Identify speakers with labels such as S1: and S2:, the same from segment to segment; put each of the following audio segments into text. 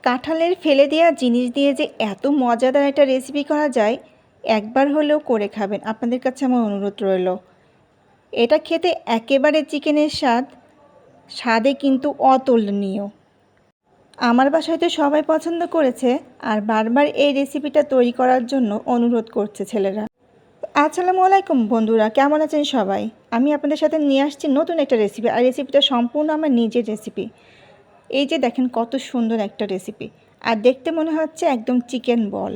S1: কাঁঠালের ফেলে দেওয়া জিনিস দিয়ে যে এত মজাদার একটা রেসিপি করা যায়, একবার হলেও করে খাবেন। আপনাদের কাছে আমার অনুরোধ রইল। এটা খেতে একেবারে চিকেনের স্বাদে কিন্তু অতুলনীয়। আমার বাসায় তো সবাই পছন্দ করেছে, আর বারবার এই রেসিপিটা তৈরি করার জন্য অনুরোধ করছে ছেলেরা। আসসালামু আলাইকুম বন্ধুরা, কেমন আছেন সবাই? আমি আপনাদের সাথে নিয়ে আসছি নতুন একটা রেসিপি, আর রেসিপিটা সম্পূর্ণ আমার নিজের রেসিপি। এই যে দেখেন কত সুন্দর একটা রেসিপি, আর দেখতে মনে হচ্ছে একদম চিকেন বল।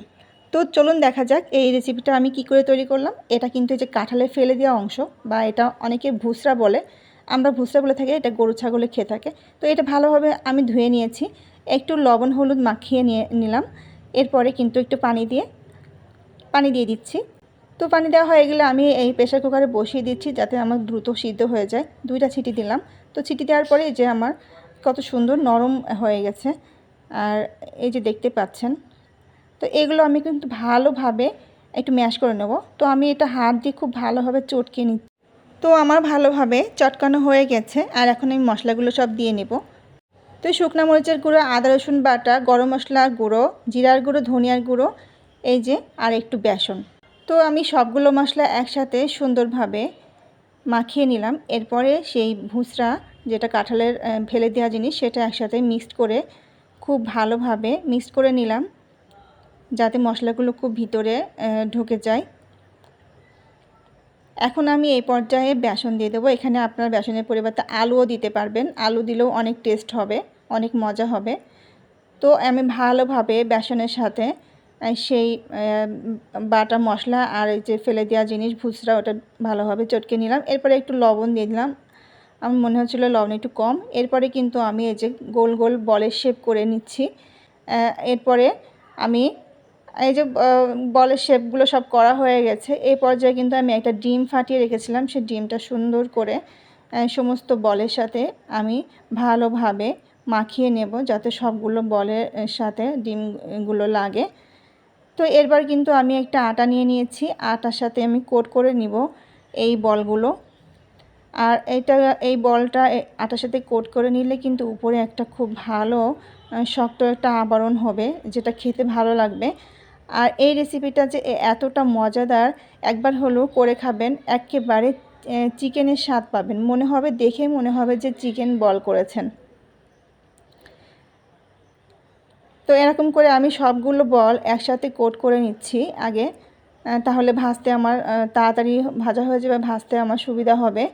S1: তো চলুন দেখা যাক এই রেসিপিটা আমি কি করে তৈরি করলাম। এটা কিন্তু এই যে কাঁঠালে ফেলে দেওয়া অংশ, বা এটা অনেকে ভুসরা বলে, আমরা ভুসরা বলে থাকি, এটা গরু ছাগলে খেয়ে থাকে। তো এটা ভালোভাবে আমি ধুয়ে নিয়েছি, একটু লবণ হলুদ মাখিয়ে নিলাম। এরপরে কিন্তু একটু পানি দিয়ে দিচ্ছি। তো পানি দেওয়া হয়ে গেলে আমি এই প্রেসার কুকারে বসিয়ে দিচ্ছি, যাতে আমার দ্রুত সিদ্ধ হয়ে যায়। 2টা সিটি দিলাম। তো সিটি দেওয়ার পরে যে আমার কত সুন্দর নরম হয়ে গেছে, আর এই যে দেখতে পাচ্ছেন। তো এগুলো আমি কিন্তু ভালোভাবে একটু ম্যাশ করে নেব। তো আমি এটা হাত দিয়ে খুব ভালোভাবে চটকে নিচ্ছি। তো আমার ভালোভাবে চটকানো হয়ে গেছে, আর এখন আমি মশলাগুলো সব দিয়ে নেব। তো শুকনো মরিচের গুঁড়ো, আদা রসুন বাটা, গরম মশলার গুঁড়ো, জিরার গুঁড়ো, ধনিয়ার গুঁড়ো, এই যে আর একটু বেসন। তো আমি সবগুলো মশলা একসাথে সুন্দরভাবে মাখিয়ে নিলাম। এরপরে সেই ভুসরা, যেটা কাঁঠালের ফেলে দেওয়া জিনিস, সেটা একসাথে খুব ভালোভাবে মিক্সড করে নিলাম, যাতে মশলাগুলো খুব ভিতরে ঢুকে যায়। এখন আমি এই পর্যায়ে বেসন দিয়ে দেবো। এখানে আপনার বেসনের পরিবর্তে আলুও দিতে পারবেন, আলু দিলেও অনেক টেস্ট হবে, অনেক মজা হবে। তো আমি ভালোভাবে বেসনের সাথে সেই বাটা মশলা আর এই যে ফেলে দেওয়া জিনিস ভুসরা, ওটা ভালোভাবে চটকে নিলাম। এরপরে একটু লবণ দিয়ে দিলাম, আমার মনে হচ্ছিলো লবণ একটু কম। এরপরে কিন্তু আমি এই যে গোল গোল বলের শেপ করে নিচ্ছি। এরপরে আমি এই যে বলের শেপগুলো সব করা হয়ে গেছে। এই পর্যায়ে কিন্তু আমি একটা ডিম ফাটিয়ে রেখেছিলাম, সেই ডিমটা সুন্দর করে সমস্ত বলের সাথে আমি ভালোভাবে মাখিয়ে নেব, যাতে সবগুলো বলের সাথে ডিমগুলো লাগে। তো এরপর কিন্তু আমি একটা আটা নিয়ে নিয়েছি, আটার সাথে আমি কোট করে নিব এই বলগুলো। আর এই বলটা আটার সাথে কোট করে নিলে কিন্তু উপরে একটা খুব ভালো শক্ত একটা আবরণ হবে, যেটা খেতে ভালো লাগবে। আর এই রেসিপিটা যে এতটা মজাদার, একবার হলেও করে খাবেন, একেবারে চিকেনের স্বাদ পাবেন। দেখে মনে হবে যে চিকেন বল করেছেন। তো এরকম করে আমি সবগুলো বল একসাথে কোট করে নিচ্ছি আগে, তাহলে ভাজতে আমার তাড়াতাড়ি ভাজা হয়ে যাবে, ভাজতে আমার সুবিধা হবে।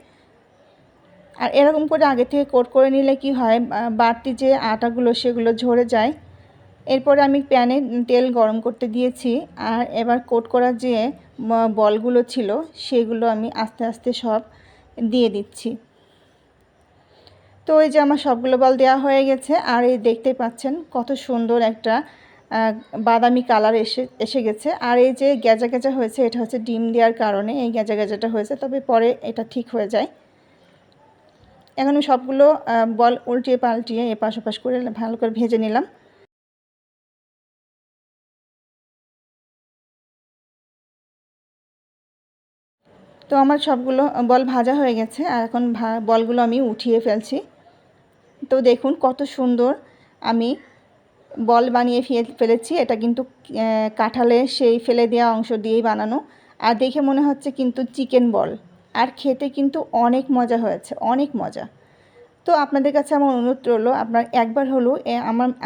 S1: আর এরকম করে আগে থেকে কোট করে নিলে কি হয়, বাড়তি যে আটাগুলো সেগুলো ঝরে যায়। এরপরে আমি প্যানে তেল গরম করতে দিয়েছি, আর এবার কোট করা যে বলগুলো ছিল সেগুলো আমি আস্তে আস্তে সব দিয়ে দিচ্ছি। তো এই যে আমার সবগুলো বল দেওয়া হয়ে গেছে, আর এই দেখতে পাচ্ছেন কত সুন্দর একটা বাদামি কালার এসে গেছে। আর এই যে গ্যাজা গ্যাজা হয়েছে, এটা হচ্ছে ডিম দেওয়ার কারণে এই গ্যাজা গ্যাজাটা হয়েছে, তবে পরে এটা ঠিক হয়ে যায়। এখন আমি সবগুলো বল উল্টিয়ে পাল্টিয়ে এপাশ ওপাশ করে ভালো করে ভেজে নিলাম। তো আমার সবগুলো বল ভাজা হয়ে গেছে, আর এখন বলগুলো আমি উঠিয়ে ফেলছি। তো দেখুন কত সুন্দর আমি বল বানিয়ে ফেলেছি। এটা কিন্তু কাঁঠালের সেই ফেলে দেওয়া অংশ দিয়েই বানানো, আর দেখে মনে হচ্ছে কিন্তু চিকেন বল, আর খেতে কিন্তু অনেক মজা হয়েছে, অনেক মজা। তো আপনাদের কাছে আমার অনুরোধ রইলো, আপনার একবার হলেও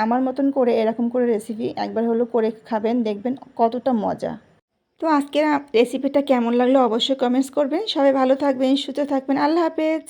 S1: আমার মতন করে এরকম করে রেসিপি একবার হলেও করে খাবেন, দেখবেন কতটা মজা। তো আজকের রেসিপিটা কেমন লাগলো অবশ্যই কমেন্টস করবেন। সবাই ভালো থাকবেন, সুস্থ থাকবেন। আল্লাহ হাফেজ।